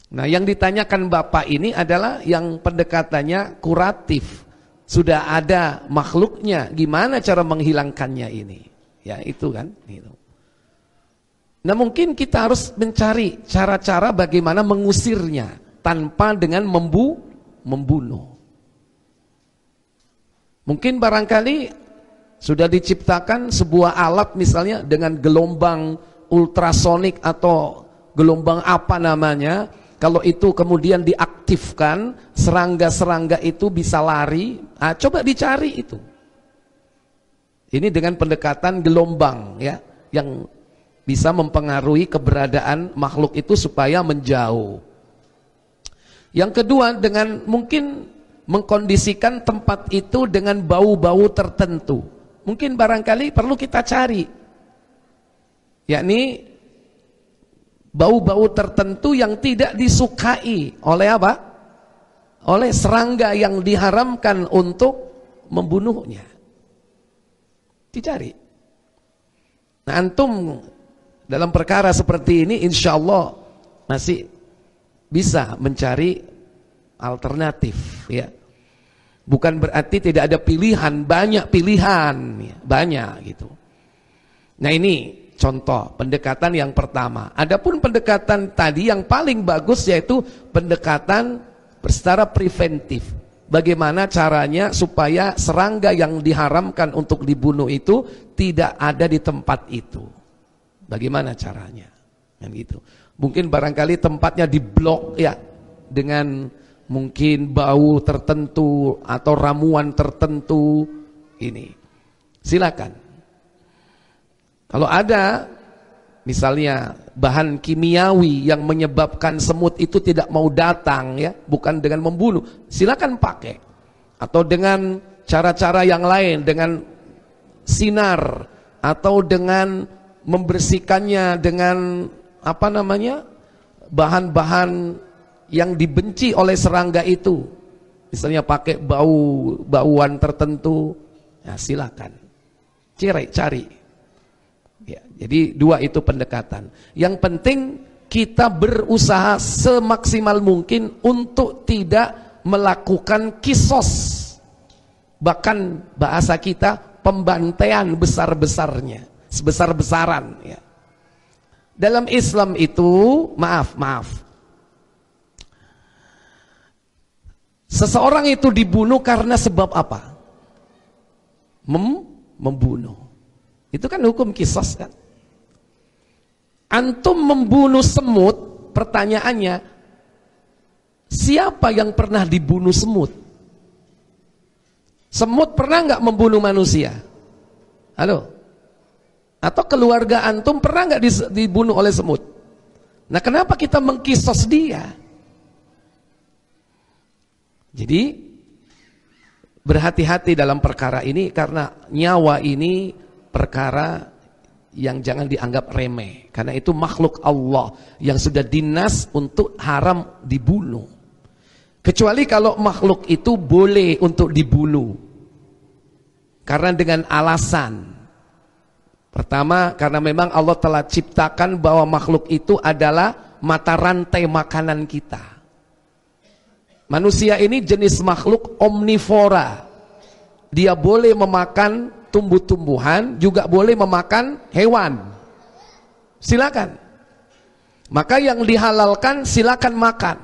Nah, yang ditanyakan Bapak ini adalah yang pendekatannya kuratif. Sudah ada makhluknya, gimana cara menghilangkannya ini? Ya, itu kan, gitu. Nah, mungkin kita harus mencari cara-cara bagaimana mengusirnya tanpa dengan membunuh. Mungkin barangkali sudah diciptakan sebuah alat misalnya dengan gelombang ultrasonik atau gelombang apa namanya. Kalau itu kemudian diaktifkan, serangga-serangga itu bisa lari. Nah, coba dicari itu. Ini dengan pendekatan gelombang ya, yang bisa mempengaruhi keberadaan makhluk itu supaya menjauh. Yang kedua, dengan mungkin mengkondisikan tempat itu dengan bau-bau tertentu. Mungkin barangkali perlu kita cari. Yakni bau-bau tertentu yang tidak disukai oleh apa? Oleh serangga yang diharamkan untuk membunuhnya. Dicari. Nah, antum dalam perkara seperti ini insya Allah masih bisa mencari alternatif ya. Bukan berarti tidak ada pilihan, banyak pilihan ya, banyak gitu. Nah, ini contoh pendekatan yang pertama. Adapun pendekatan tadi yang paling bagus yaitu pendekatan secara preventif. Bagaimana caranya supaya serangga yang diharamkan untuk dibunuh itu tidak ada di tempat itu. Bagaimana caranya? Kan gitu. Mungkin barangkali tempatnya diblok ya dengan mungkin bau tertentu atau ramuan tertentu ini. Silakan. Kalau ada misalnya bahan kimiawi yang menyebabkan semut itu tidak mau datang ya, bukan dengan membunuh, silakan pakai. Atau dengan cara-cara yang lain, dengan sinar atau dengan membersihkannya dengan apa namanya? Bahan-bahan yang dibenci oleh serangga itu. Misalnya pakai bauan tertentu. Ya, silakan. Cari. Ya, jadi dua itu pendekatan. Yang penting kita berusaha semaksimal mungkin untuk tidak melakukan kisos. Bahkan bahasa kita pembantaian besar-besarnya, sebesar-besaran ya. Dalam Islam itu, maaf. Seseorang itu dibunuh karena sebab apa? Membunuh. Itu kan hukum qisas kan. Antum membunuh semut, pertanyaannya, siapa yang pernah dibunuh semut? Semut pernah nggak membunuh manusia? Halo? Atau keluarga antum pernah nggak dibunuh oleh semut? Nah, kenapa kita mengkisos dia? Jadi berhati-hati dalam perkara ini, karena nyawa ini perkara yang jangan dianggap remeh, karena itu makhluk Allah yang sudah dinas untuk haram dibunuh. Kecuali kalau makhluk itu boleh untuk dibunuh karena dengan alasan. Pertama, karena memang Allah telah ciptakan bahwa makhluk itu adalah mata rantai makanan kita. Manusia ini jenis makhluk omnivora. Dia boleh memakan tumbuh-tumbuhan, juga boleh memakan hewan. Silakan. Maka yang dihalalkan silakan makan.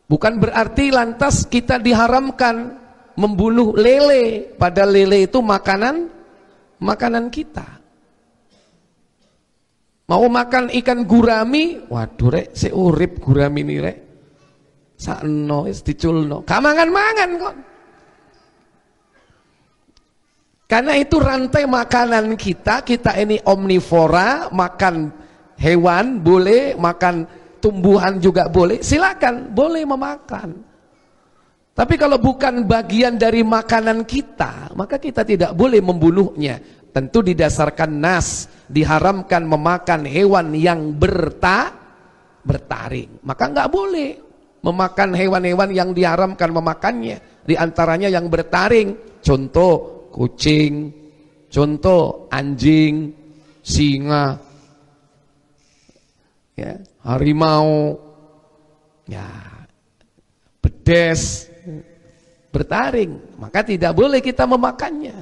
Bukan berarti lantas kita diharamkan membunuh lele, padahal lele itu makanan kita. Mau makan ikan gurami, waduh rek, seurip gurami ini rek. Sakno wis diculno. Gak mangan-mangan kok. Karena itu rantai makanan kita ini omnivora, makan hewan boleh, makan tumbuhan juga boleh, silakan, boleh memakan. Tapi kalau bukan bagian dari makanan kita, maka kita tidak boleh membunuhnya. Tentu didasarkan nas, diharamkan memakan hewan yang bertaring. Maka nggak boleh memakan hewan-hewan yang diharamkan memakannya. Di antaranya yang bertaring, contoh kucing, contoh anjing, singa, ya, harimau, ya, bedes, bertaring, maka tidak boleh kita memakannya.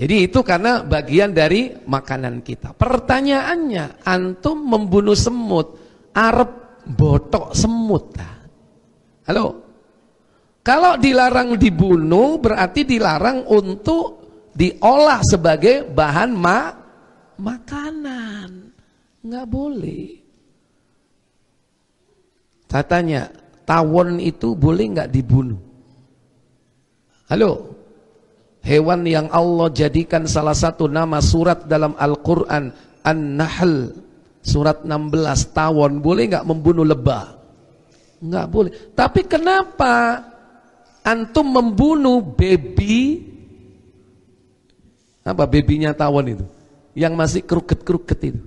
Jadi itu karena bagian dari makanan kita. Pertanyaannya, antum membunuh semut, arep botok semut. Halo? Kalau dilarang dibunuh berarti dilarang untuk diolah sebagai bahan makanan. Nggak boleh. Saya tanya, tawon itu boleh nggak dibunuh? Halo? Hewan yang Allah jadikan salah satu nama surat dalam Al-Quran, An-Nahl, surat 16, tawon, boleh nggak membunuh lebah? Nggak boleh. Tapi kenapa antum membunuh baby, apa babynya tawon itu, yang masih kruket-kruket itu?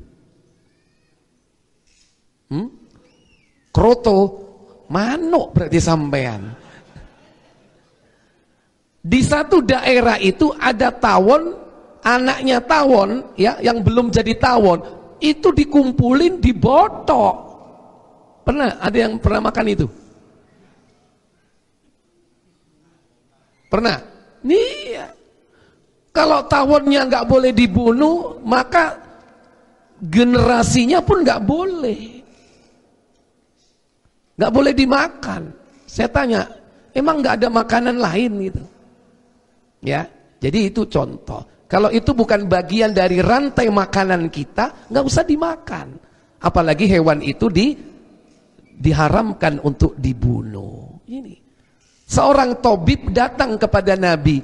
Kroto, manuk berarti sampean. Di satu daerah itu ada tawon, anaknya tawon, ya, yang belum jadi tawon, itu dikumpulin, dibotok. Pernah? Ada yang pernah makan itu? Pernah? Nih, kalau tawonnya nggak boleh dibunuh, maka generasinya pun nggak boleh, nggak boleh dimakan. Saya tanya, emang nggak ada makanan lain gitu? Ya, jadi itu contoh. Kalau itu bukan bagian dari rantai makanan kita, nggak usah dimakan. Apalagi hewan itu diharamkan untuk dibunuh. Ini. Seorang tabib datang kepada Nabi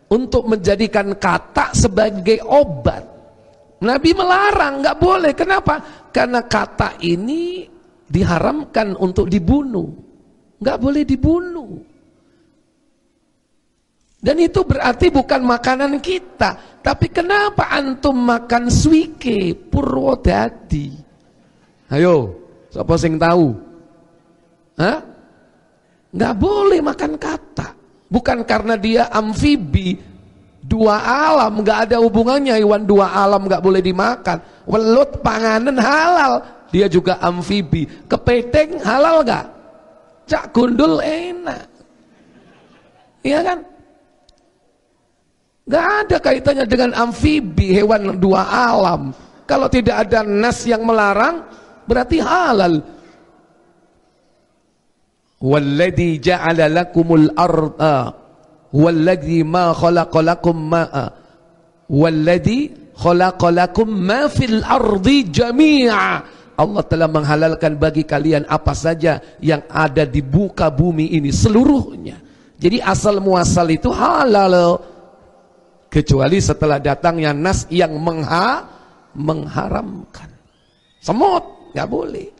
untuk menjadikan katak sebagai obat. Nabi melarang, nggak boleh. Kenapa? Karena katak ini diharamkan untuk dibunuh. Nggak boleh dibunuh. Dan itu berarti bukan makanan kita. Tapi kenapa antum makan suike Purwodadi? Ayo, siapa sing tahu? Hah? Nggak boleh makan katak. Bukan karena dia amfibi, dua alam, nggak ada hubungannya. Hewan dua alam nggak boleh dimakan. Welut panganan halal, dia juga amfibi. Kepiting halal nggak? Cak gundul enak. Iya kan? Gak ada kaitannya dengan amfibi, hewan dua alam. Kalau tidak ada nas yang melarang, berarti halal. Walladzi ja'ala lakumul arda walladzi ma khalaqalakum ma'a walladzi khalaqalakum ma fil ardi jami'a. Allah telah menghalalkan bagi kalian apa saja yang ada di muka bumi ini seluruhnya. Jadi asal muasal itu halal. Kecuali setelah datangnya nas yang mengharamkan. Semut nggak boleh,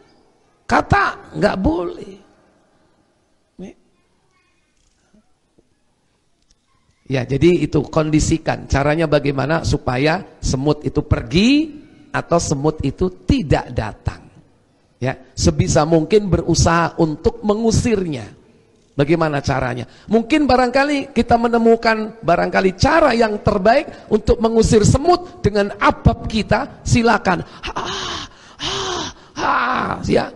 kata nggak boleh. Ya, jadi itu kondisikan. Caranya bagaimana supaya semut itu pergi atau semut itu tidak datang. Ya, sebisa mungkin berusaha untuk mengusirnya. Bagaimana caranya? Mungkin barangkali kita menemukan barangkali cara yang terbaik untuk mengusir semut dengan abab kita, silakan. Ya.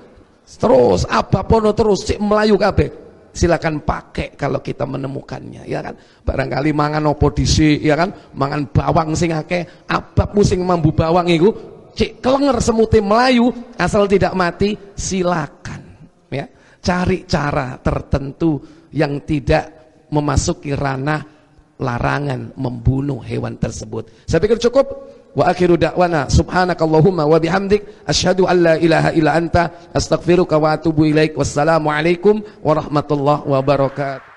Terus abapono terus cik melayu kabeh. Silakan pakai kalau kita menemukannya, ya kan? Barangkali mangan opo dhisik, ya kan? Mangan bawang sing akeh, ababmu sing mambu bawang iku cik kelenger semute melayu asal tidak mati, silakan, ya. Cari cara tertentu yang tidak memasuki ranah larangan membunuh hewan tersebut. Saya pikir cukup. Wa akhiru da'wana subhanakallahumma wa bihamdik asyhadu an la ilaha illa anta astaghfiruka wa atubu ilaik. Wassalamu alaikum warahmatullahi wabarakatuh.